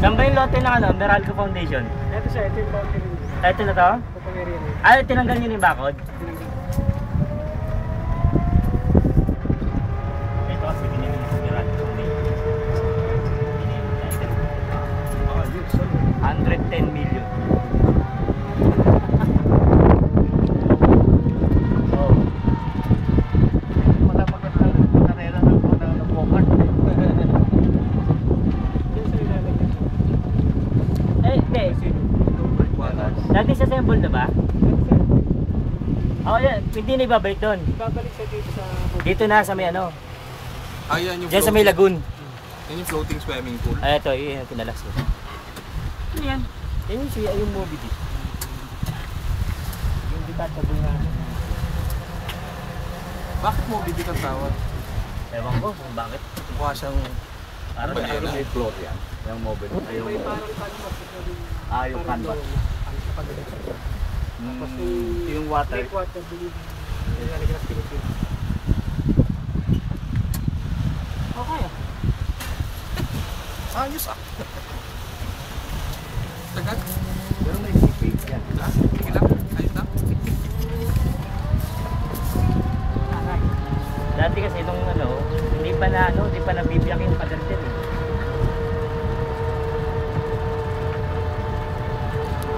Saan ba yung lote ng ano, Meralco Foundation? Ito siya, ito yung boundary. Ito na to? Ito pang area niya. Ah, tinanggal nyo na yung bakod? Ito kasi binili niya sa Meralco Foundation. Binili niya. 110 million. Oh. Wala magandang karera ng bogart. Hindi. Dati sa Sembol na ba? Oo, yan. Hindi na ibabalik doon. Babalik siya dito sa... Dito na sa may ano. Yan yung Diyan sa may lagoon. Yan yung floating swimming pool. Ay, ito. Yun yung tinalas ko. Ano yan? Yan yung siya. Yung movie dito. Yung detachable na. Bakit mo bibig ang tawag? Ewan ko kung bakit. Mukha siyang... Parang Ba yun? May floor yan. Yung mobile. May parang canvas. Yung canvas. Tapos Yung water. lake water, believe me. Yung nalagyan ng Pilipinas. Okay ah. Ayos ah. Tagal? Pero may seatbelt yan. Sige lang. Ayos na. Dati kasi nung ano, hindi pa nabibiyak yung pader din eh.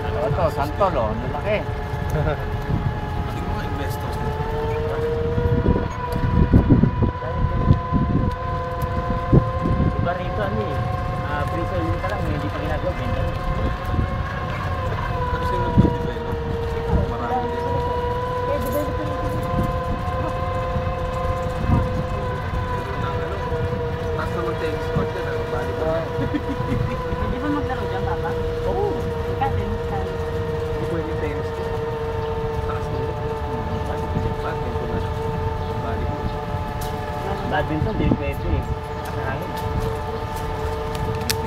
Ano ito? Santol oh. Malaki. Tingnan mo mga investors mo. Diba rito ano eh, pre-selling ka lang, hindi pa ginagawa, benta mo. Pero sino nag-develop? Marami din. Kaya developer yung Pero nang ano, taas na mag-tennis court yan. Bali ba? Hindi ba maglaro dyan, papa? Oo. Katin, Hindi pwede tennis court. Taas mo. Badminton na. Bali mo. badminton, hindi pwede eh. Kasi hangin.